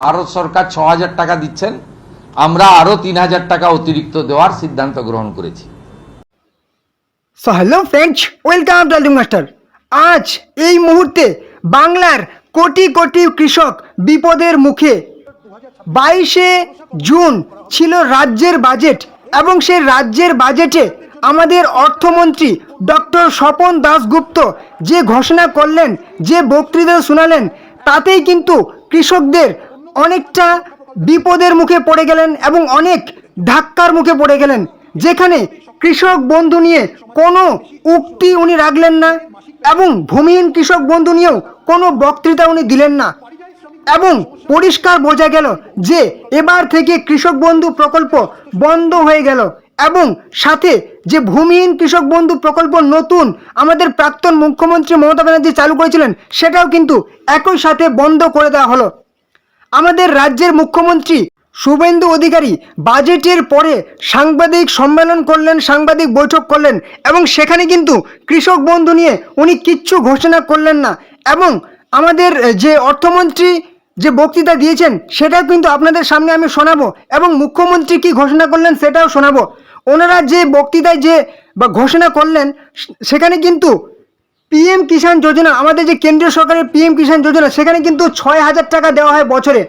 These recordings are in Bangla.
ভারত সরকার ৬,০০০ টাকা দিচ্ছেন, আমরা আরো ৩,০০০ টাকা অতিরিক্ত দেওয়ার সিদ্ধান্ত গ্রহণ করেছি। So hello friends, welcome to আলটিং মাস্টার। আজ এই মুহূর্তে বাংলার কোটি কোটি কৃষক বিপদের মুখে। 22শে জুন ছিল রাজ্যের বাজেট এবং সেই রাজ্যের বাজেটে আমাদের অর্থমন্ত্রী ডক্টর স্বপন দাশগুপ্ত যে ঘোষণা করলেন, যে বক্তৃতা শোনালেন, তাতেই কিন্তু কৃষকদের অনেকটা বিপদের মুখে পড়ে গেলেন এবং অনেক ধাক্কার মুখে পড়ে গেলেন। যেখানে কৃষক বন্ধু নিয়ে কোনো উক্তি উনি রাখলেন না এবং ভূমিহীন কৃষক বন্ধু নিয়েও কোনো বক্তৃতা উনি দিলেন না এবং পরিষ্কার বোঝা গেল যে এবার থেকে কৃষক বন্ধু প্রকল্প বন্ধ হয়ে গেল এবং সাথে যে ভূমিহীন কৃষক বন্ধু প্রকল্প নতুন আমাদের প্রাক্তন মুখ্যমন্ত্রী মমতা ব্যানার্জি চালু করেছিলেন, সেটাও কিন্তু একই সাথে বন্ধ করে দেওয়া হলো। আমাদের রাজ্যের মুখ্যমন্ত্রী শুভেন্দু অধিকারী বাজেটের পরে সাংবাদিক সম্মেলন করলেন, সাংবাদিক বৈঠক করলেন এবং সেখানে কিন্তু কৃষক বন্ধু নিয়ে উনি কিচ্ছু ঘোষণা করলেন না এবং আমাদের যে অর্থমন্ত্রী যে বক্তৃতা দিয়েছেন সেটাও কিন্তু আপনাদের সামনে আমি শোনাবো এবং মুখ্যমন্ত্রী কি ঘোষণা করলেন সেটাও শোনাবো। ওনারা যে বক্তৃতায় যে বা ঘোষণা করলেন সেখানে কিন্তু পিএম কিষাণ যোজনা, আমাদের যে কেন্দ্রীয় সরকারের পিএম কিষাণ যোজনা, সেখানে কিন্তু ৬,০০০ টাকা দেওয়া হয় বছরে।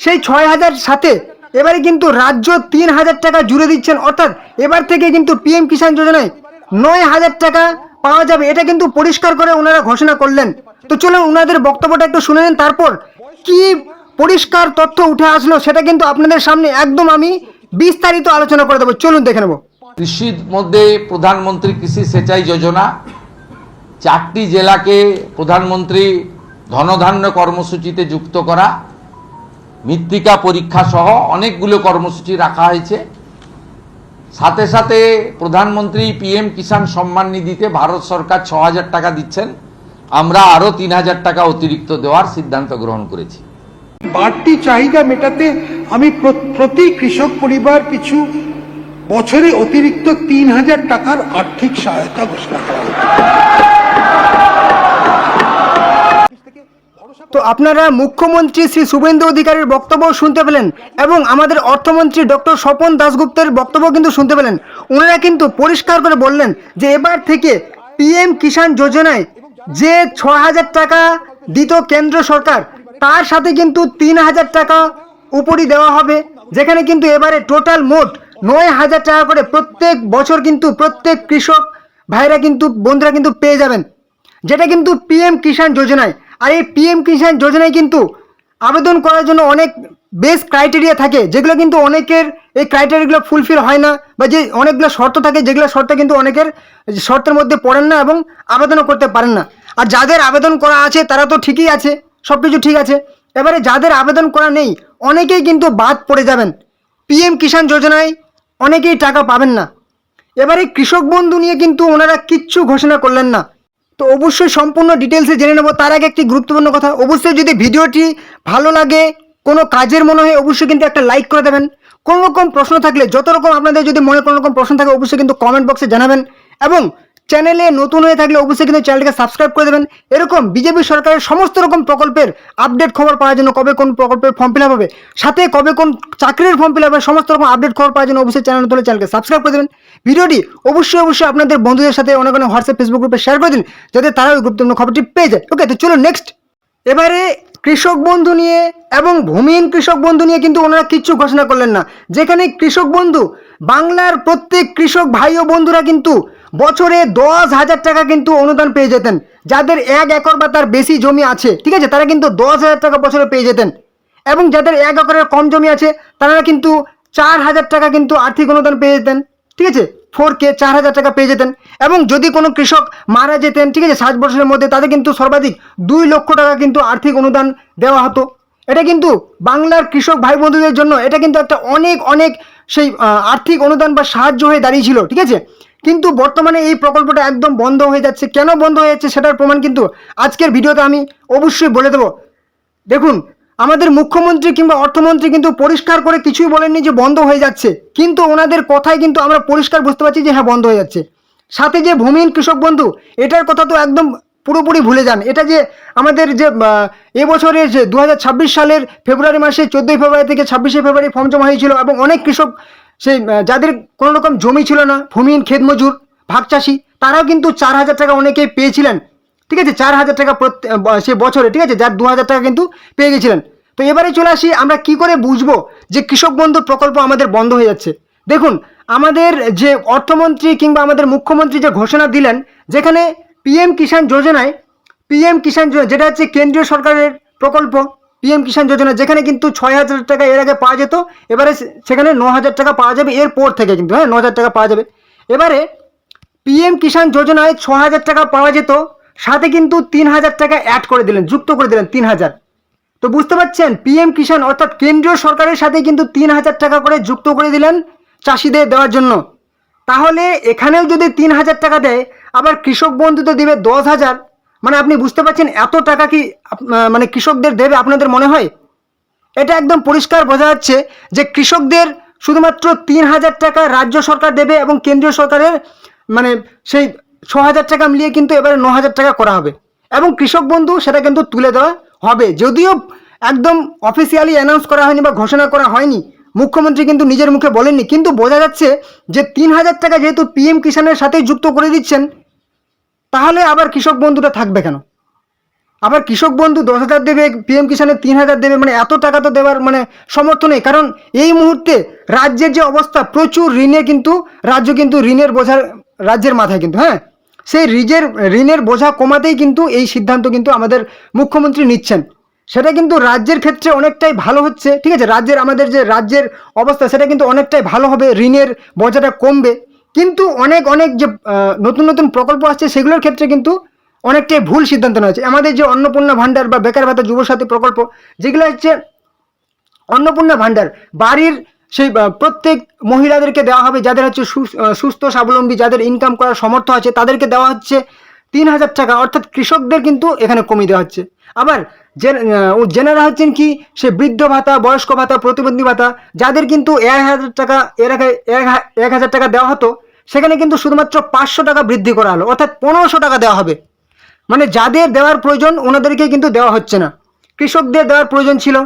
সেই ৬,০০০ সাথে এবারে কিন্তু রাজ্য ৩,০০০ টাকা জুড়ে দিচ্ছেন, অর্থাৎ এবার থেকে কিন্তু পিএম কিষাণ যোজনায় ৯,০০০ টাকা পাওয়া যাবে। এটা কিন্তু পরিষ্কার করে ওনারা ঘোষণা করলেন। তো চলুন ওনাদের বক্তব্যটা একটু শুনে নেন, তারপর কি পরিষ্কার তথ্য উঠে আসলো সেটা কিন্তু আপনাদের সামনে একদম আমি বিস্তারিত আলোচনা করে দেবো। চলুন দেখে নেব। কৃষির মধ্যে প্রধানমন্ত্রী কৃষি সেচাই যোজনা, ৪টি জেলাকে প্রধানমন্ত্রী ধনধান্য কর্মসূচিতে যুক্ত করা, মৃত্তিকা পরীক্ষা সহ অনেকগুলো কর্মসূচি রাখা হয়েছে। সাথে সাথে প্রধানমন্ত্রী পিএম কিষাণ সম্মান নিধিতে ভারত সরকার ৬,০০০ টাকা দিচ্ছেন, আমরা আরো ৩,০০০ টাকা অতিরিক্ত দেওয়ার সিদ্ধান্ত গ্রহণ করেছি। বাড়তি চাহিদা মেটাতে আমি প্রতি কৃষক পরিবার পিছু বছরে অতিরিক্ত ৩,০০০ টাকার আর্থিক সহায়তা ঘোষণা করা হয়েছে। তো আপনারা মুখ্যমন্ত্রী শ্রী শুভেন্দু অধিকারীর বক্তব্য শুনতে পেলেন এবং আমাদের অর্থমন্ত্রী ডক্টর স্বপন দাশগুপ্তের বক্তব্য কিন্তু শুনতে পেলেন। ওনারা কিন্তু পরিষ্কার করে বললেন যে এবার থেকে পিএম কিষাণ যোজনায় যে ৬,০০০ টাকা দিত কেন্দ্র সরকার, তার সাথে কিন্তু ৩,০০০ টাকা উপরই দেওয়া হবে, যেখানে কিন্তু এবারে টোটাল মোট ৯,০০০ টাকা করে প্রত্যেক বছর কিন্তু প্রত্যেক কৃষক ভাইরা কিন্তু বন্ধুরা কিন্তু পেয়ে যাবেন, যেটা কিন্তু পিএম কিষাণ যোজনায়। আর এই পিএম কিষাণ যোজনায় কিন্তু আবেদন করার জন্য অনেক বেশ ক্রাইটেরিয়া থাকে, যেগুলো কিন্তু অনেকের এই ক্রাইটেরিয়াগুলো ফুলফিল হয় না, বা যে অনেকগুলো শর্ত থাকে যেগুলো শর্ত কিন্তু অনেকের শর্তের মধ্যে পড়েন না এবং আবেদনও করতে পারেন না। আর যাদের আবেদন করা আছে তারা তো ঠিকই আছে, সব কিছু ঠিক আছে। এবারে যাদের আবেদন করা নেই অনেকেই কিন্তু বাদ পড়ে যাবেন, পিএম কিষাণ যোজনায় অনেকেই টাকা পাবেন না। এবারে কৃষক বন্ধু নিয়ে কিন্তু ওনারা কিচ্ছু ঘোষণা করলেন না। তো অবশ্যই সম্পূর্ণ ডিটেলসে জেনে নেব। তার আগে একটি গুরুত্বপূর্ণ কথা, অবশ্যই যদি ভিডিওটি ভালো লাগে, কোনো কাজের মনে হয়, অবশ্যই কিন্তু একটা লাইক করে দেবেন। কোনো রকম প্রশ্ন থাকলে, যত রকম আপনাদের যদি মনে কোনো রকম প্রশ্ন থাকে অবশ্যই কিন্তু কমেন্ট বক্সে জানাবেন এবং চ্যানেলে নতুন হয়ে থাকলে অবশ্যই কিন্তু চ্যানেলকে সাবস্ক্রাইব করে দেবেন। এরকম বিজেপি সরকারের সমস্ত রকম প্রকল্পের আপডেট খবর পাওয়ার জন্য, কবে কোন প্রকল্পের ফর্ম ফিল আপ হবে, সাথে কবে কোন চাকরির ফর্ম ফিল আপ হবে, সমস্ত রকম আপডেট খবর পাওয়ার জন্য অবশ্যই চ্যানেল নতুন চ্যানেলকে সাবস্ক্রাইব করে দেবেন। ভিডিওটি অবশ্যই আপনাদের বন্ধুদের সাথে অনেক হোয়াটসঅ্যাপ ফেসবুক গ্রুপে শেয়ার করে দিন, যাতে তারা ওই গুরুত্বপূর্ণ খবরটি পেয়ে যায়। ওকে, তো চলো নেক্সট। এবারে কৃষক বন্ধু নিয়ে এবং ভূমিহীন কৃষক বন্ধু নিয়ে কিন্তু ওনারা কিচ্ছু ঘোষণা করলেন না। যেখানে কৃষক বন্ধু বাংলার প্রত্যেক কৃষক ভাই ও বন্ধুরা কিন্তু বছরে 10,০০০ টাকা কিন্তু অনুদান পেয়ে যেতেন। যাদের 1 একর বা তার বেশি জমি আছে, ঠিক আছে, তারা কিন্তু 10,০০০ টাকা বছরে পেয়ে যেতেন এবং যাদের 1 একরের কম জমি আছে তারা কিন্তু 4,০০০ টাকা কিন্তু আর্থিক অনুদান পেয়ে যেতেন, ঠিক আছে, 4K 4,০০০ টাকা পেয়ে যেতেন। এবং যদি কোনো কৃষক মারা যেতেন, ঠিক আছে, 60 বছরের মধ্যে, তাদের কিন্তু সর্বাধিক 2 লক্ষ টাকা কিন্তু আর্থিক অনুদান দেওয়া হতো। এটা কিন্তু বাংলার কৃষক ভাই বন্ধুদের জন্য এটা কিন্তু একটা অনেক সেই আর্থিক অনুদান বা সাহায্য হয়ে দাঁড়িয়েছিল, ঠিক আছে। কিন্তু বর্তমানে এই প্রকল্পটা একদম বন্ধ হয়ে যাচ্ছে। কেন বন্ধ হয়ে যাচ্ছে সেটার প্রমাণ কিন্তু আজকের ভিডিওতে আমি অবশ্যই বলে দেবো। দেখুন, আমাদের মুখ্যমন্ত্রী কিংবা অর্থমন্ত্রী কিন্তু পরিষ্কার করে কিছুই বলেননি যে বন্ধ হয়ে যাচ্ছে, কিন্তু ওনাদের কথায় কিন্তু আমরা পরিষ্কার বুঝতে পারছি যে হ্যাঁ বন্ধ হয়ে যাচ্ছে। সাথে যে ভূমিহীন কৃষক বন্ধু, এটার কথা তো একদম পুরোপুরি ভুলে যান। এটা যে আমাদের যে এবছরের যে 2026 সালের ফেব্রুয়ারি মাসে 14 ফেব্রুয়ারি থেকে 26শে ফেব্রুয়ারি ফর্ম জমা হয়েছিল এবং অনেক কৃষক সেই যাদের কোনো রকম জমি ছিল না, ভূমিহীন ক্ষেত মজুর ভাগ চাষি, তারাও কিন্তু 4,000 টাকা অনেকেই পেয়েছিলেন। ঠিক আছে, 4,000 টাকা সে বছরে, ঠিক আছে, যার 2,000 টাকা কিন্তু পেয়ে গেছিলেন। তো এবারে চলে আসি, আমরা কি করে বুঝবো যে কৃষক বন্ধু প্রকল্প আমাদের বন্ধ হয়ে যাচ্ছে? দেখুন, আমাদের যে অর্থমন্ত্রী কিংবা আমাদের মুখ্যমন্ত্রী যে ঘোষণা দিলেন, যেখানে পিএম কিষাণ যোজনায়, যেটা হচ্ছে কেন্দ্রীয় সরকারের প্রকল্প, পিএম কিষাণ যোজনা, যেখানে কিন্তু 6,000 টাকা এর আগে পাওয়া যেত, এবারে সেখানে 9,000 টাকা পাওয়া যাবে এরপর থেকে, কিন্তু 9,000 টাকা পাওয়া যাবে। এবারে পিএম কিষাণ যোজনায় 6,000 টাকা পাওয়া যেত, সাথে কিন্তু 3,000 টাকা অ্যাড করে দিলেন, যুক্ত করে দিলেন 3,000। তো বুঝতে পারছেন, পিএম কিষাণ অর্থাৎ কেন্দ্রীয় সরকারের সাথে কিন্তু 3,000 টাকা করে যুক্ত করে দিলেন চাষিদের দেওয়ার জন্য। তাহলে এখানেও যদি 3,000 টাকা দেয়, আবার কৃষক বন্ধুতে দেবে 10,000, মানে আপনি বুঝতে পারছেন এত টাকা কি মানে কৃষকদের দেবে আপনাদের মনে হয়? এটা একদম পরিষ্কার বোঝা যাচ্ছে যে কৃষকদের শুধুমাত্র 3,000 টাকা রাজ্য সরকার দেবে এবং কেন্দ্রীয় সরকারের মানে সেই 6,000 টাকা মিলিয়ে কিন্তু এবারে 9,000 টাকা করা হবে এবং কৃষক বন্ধু সেটা কিন্তু তুলে দেওয়া হবে। যদিও একদম অফিসিয়ালি অ্যানাউন্স করা হয়নি বা ঘোষণা করা হয়নি, মুখ্যমন্ত্রী কিন্তু নিজের মুখে বলেননি, কিন্তু বোঝা যাচ্ছে যে 3,000 টাকা যেহেতু পিএম কিষাণের সাথেই যুক্ত করে দিচ্ছেন, তাহলে আবার কৃষক বন্ধুটা থাকবে কেন? আবার কৃষক বন্ধু 10,000 দেবে, পিএম কিষাণের 3,000 দেবে, মানে এত টাকা তো দেওয়ার মানে সামর্থ্য নেই। কারণ এই মুহূর্তে রাজ্যের যে অবস্থা, প্রচুর ঋণে কিন্তু রাজ্য কিন্তু ঋণের বোঝা রাজ্যের মাথায় কিন্তু, সেই ঋণের বোঝা কমাতেই কিন্তু এই সিদ্ধান্ত কিন্তু আমাদের মুখ্যমন্ত্রী নিচ্ছেন। সেটা কিন্তু রাজ্যের ক্ষেত্রে অনেকটাই ভালো হচ্ছে, ঠিক আছে, আমাদের যে রাজ্যের অবস্থা সেটা কিন্তু অনেকটাই ভালো হবে, ঋণের বোঝাটা কমবে। কিন্তু অনেক যে নতুন নতুন প্রকল্প আসছে সেগুলোর ক্ষেত্রে কিন্তু অনেকটাই ভুল সিদ্ধান্ত নেওয়া হয়েছে। আমাদের যে অন্নপূর্ণা ভাণ্ডার বা বেকার ভাতা যুবসাথী প্রকল্প, যেগুলো হচ্ছে অন্নপূর্ণা ভাণ্ডার, বাড়ির সেই প্রত্যেক মহিলাদেরকে দেওয়া হবে, যাদের হচ্ছে সুস্থ স্বাবলম্বী, যাদের ইনকাম করার সামর্থ্য আছে, তাদেরকে দেওয়া হচ্ছে 3,000 টাকা, অর্থাৎ কৃষকদের কিন্তু এখানে কমিয়ে দেওয়া হচ্ছে। আবার জেনারা হচ্ছেন কি, সে বৃদ্ধ ভাতা, বয়স্ক ভাতা, প্রতিবন্ধী ভাতা, যাদের কিন্তু 1,000 টাকা এর আগে 1,000 টাকা দেওয়া হতো, সেখানে কিন্তু শুধুমাত্র 500 টাকা বৃদ্ধি করা হলো, অর্থাৎ 1,500 টাকা দেওয়া হবে। মানে যাদের দেওয়ার প্রয়োজন ওনাদেরকে কিন্তু দেওয়া হচ্ছে না। কৃষকদের দেওয়ার প্রয়োজন ছিল,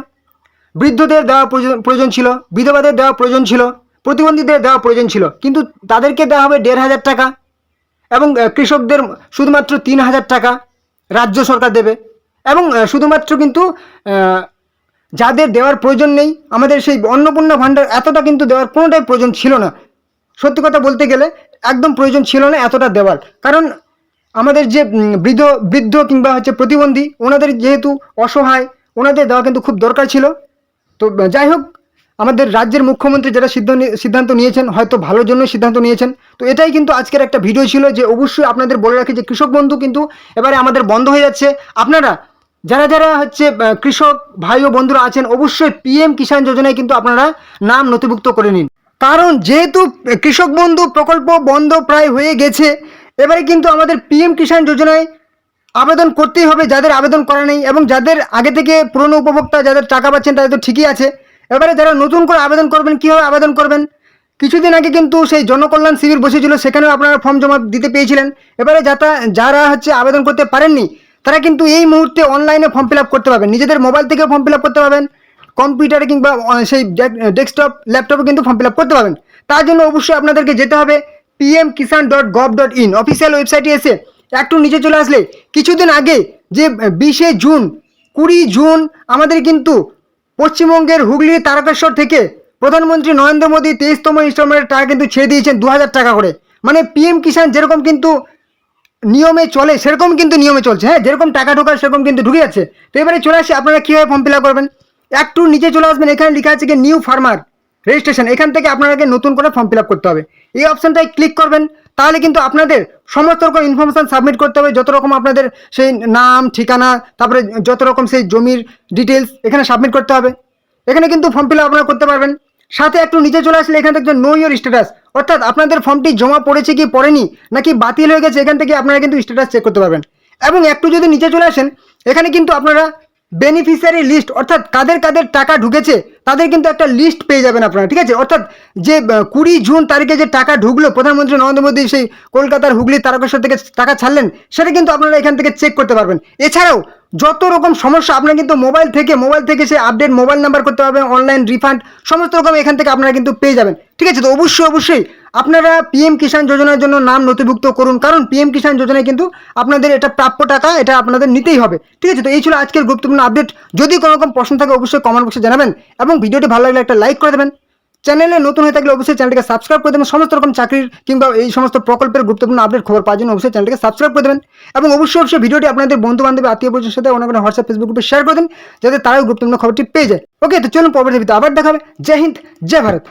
বৃদ্ধদের দেওয়ার প্রয়োজন ছিল, বিধবাদের দেওয়ার প্রয়োজন ছিল, প্রতিবন্ধীদের দেওয়ার প্রয়োজন ছিল, কিন্তু তাদেরকে দেওয়া হবে 1,500 টাকা এবং কৃষকদের শুধুমাত্র 3,000 টাকা রাজ্য সরকার দেবে। এবং শুধুমাত্র কিন্তু যাদের দেওয়ার প্রয়োজন নেই, আমাদের সেই অন্নপূর্ণা ভাণ্ডার এতটা কিন্তু দেওয়ার কোনোটাই প্রয়োজন ছিল না। সত্যি কথা বলতে গেলে একদম প্রয়োজন ছিল না এতটা দেওয়ার, কারণ আমাদের যে বৃদ্ধ কিংবা হচ্ছে প্রতিবন্ধী, ওনাদের যেহেতু অসহায়, ওনাদের দেওয়া কিন্তু খুব দরকার ছিল। তো যাই হোক, আমাদের রাজ্যের মুখ্যমন্ত্রী যেটা সিদ্ধান্ত নিয়েছেন, হয়তো ভালোর জন্য সিদ্ধান্ত নিয়েছেন। তো এটাই কিন্তু আজকের একটা ভিডিও ছিল, যে অবশ্যই আপনাদের বলে রাখি যে কৃষক বন্ধু কিন্তু এবারে আমাদের বন্ধ হয়ে যাচ্ছে। আপনারা যারা হচ্ছে কৃষক ভাই ও বন্ধুরা আছেন, অবশ্যই পিএম কিষাণ যোজনায় কিন্তু আপনারা নাম নথিভুক্ত করে নিন, কারণ যেহেতু কৃষক বন্ধু প্রকল্প বন্ধ প্রায় হয়ে গেছে, এবারে কিন্তু আমাদের পিএম কিষাণ যোজনায় আবেদন করতেই হবে যাদের আবেদন করা নেই, এবং যাদের আগে থেকে পুরনো উপভোক্তা যাদের টাকা পাচ্ছেন তাদের তো ঠিকই আছে। এবারে যারা নতুন করে আবেদন করবেন, কীভাবে আবেদন করবেন? কিছুদিন আগে কিন্তু সেই জনকল্যাণ শিবির বসেছিল, সেখানেও আপনারা ফর্ম জমা দিতে পেয়েছিলেন। এবারে যারা হচ্ছে আবেদন করতে পারেননি, তারা কিন্তু এই মুহূর্তে অনলাইনে ফর্ম ফিল আপ করতে পারবেন, নিজেদের মোবাইল থেকে ফর্ম ফিল আপ করতে পারবেন, কম্পিউটারে কিংবা সেই ডেস্কটপ ল্যাপটপে কিন্তু ফর্ম ফিল আপ করতে পারবেন। তার জন্য অবশ্যই আপনাদেরকে যেতে হবে pmkisan.gov.in অফিসিয়াল ওয়েবসাইটে এসে একটু নিচে চলে আসলে কিছুদিন আগে যে 20 জুন 20 জুন আমাদের কিন্তু পশ্চিমবঙ্গের হুগলির তারকেশ্বর থেকে প্রধানমন্ত্রী নরেন্দ্র মোদী 23তম ইনস্টলমেন্টের টাকা কিন্তু ছেড়ে দিয়েছেন 2,000 টাকা করে। মানে পিএম কিষাণ যেরকম কিন্তু নিয়মে চলে সেরকম কিন্তু নিয়মে চলছে, যেরকম টাকা ঢোকায় সেরকম কিন্তু ঢুকে যাচ্ছে। তো এবারে চলে আসি আপনারা কীভাবে ফর্ম ফিল আপ করবেন। একটু নিচে চলে আসবেন, এখানে লেখা আছে কি নিউ ফার্মার রেজিস্ট্রেশন, এখান থেকে আপনাকে নতুন করে ফর্ম ফিল আপ করতে হবে। এই অপশানটায় ক্লিক করবেন, তাহলে কিন্তু আপনাদের সমস্ত রকম ইনফরমেশান সাবমিট করতে হবে, যত রকম আপনাদের সেই নাম ঠিকানা, তারপরে যত রকম সেই জমির ডিটেলস এখানে সাবমিট করতে হবে। এখানে কিন্তু ফর্ম ফিল আপ আপনারা করতে পারবেন। সাথে একটু নিচে চলে আসলে এখান থেকে নো ইয়োর স্ট্যাটাস, অর্থাৎ আপনাদের ফর্মটি জমা পড়েছে কি পড়েনি, নাকি বাতিল হয়ে গেছে, এখান থেকে আপনারা কিন্তু স্ট্যাটাস চেক করতে পারবেন। এবং একটু যদি নিচে চলে আসেন, এখানে কিন্তু আপনারা বেনিফিশিয়ারি লিস্ট, অর্থাৎ কাদের টাকা ঢুকেছে তাদের কিন্তু একটা লিস্ট পেয়ে যাবেন আপনারা, ঠিক আছে? অর্থাৎ যে 20 জুন তারিখে যে টাকা ঢুকলো, প্রধানমন্ত্রী নরেন্দ্র মোদী সেই কলকাতার হুগলি তারকেশ্বর থেকে টাকা ছাড়লেন, সেটা কিন্তু আপনারা এখান থেকে চেক করতে পারবেন। এছাড়াও যত রকম সমস্যা আপনারা কিন্তু মোবাইল থেকে সে আপডেট মোবাইল নাম্বার করতে পারবেন, অনলাইন রিফান্ড সমস্ত রকম এখান থেকে আপনারা কিন্তু পেয়ে যাবেন, ঠিক আছে? তো অবশ্যই আপনারা পিএম কিষাণ যোজনার জন্য নাম নথিভুক্ত করুন, কারণ পিএম কিষাণ যোজনায় কিন্তু আপনাদের এটা প্রাপ্য টাকা, এটা আপনাদের নিতেই হবে, ঠিক আছে? তো এই ছিল আজকের গুরুত্বপূর্ণ আপডেট। যদি কোনো রকম প্রশ্ন থাকে অবশ্যই কমেন্ট বক্সে জানাবেন, এবং ভিডিওটি ভালো লাগলে একটা লাইক করে দেবেন। চ্যানেলে নতুন হয়ে থাকলে অবশ্যই চ্যানেলটিকে সাবস্ক্রাইব করে দেবেন। সমস্ত রকম চাকরির কিংবা এই সমস্ত প্রকল্পের গুরুত্বপূর্ণ আপডেট খবর পাওয়ার জন্য অবশ্যই চ্যানেলটিকে সাবস্ক্রাইব করে দেবেন, এবং অবশ্যই ভিডিওটি আপনাদের বন্ধু বান্ধব আত্মীয় পরিজনের সাথে অনেক হোয়াটসঅ্যাপ ফেসবুক গ্রুপে শেয়ার করে দিন, যাতে তারাও গুরুত্বপূর্ণ খবরটি পেয়ে যায়। ওকে, তো চলুন পরবর্তী ভিডিওতে আবার দেখা হবে। জয় হিন্দ, জয় ভারত।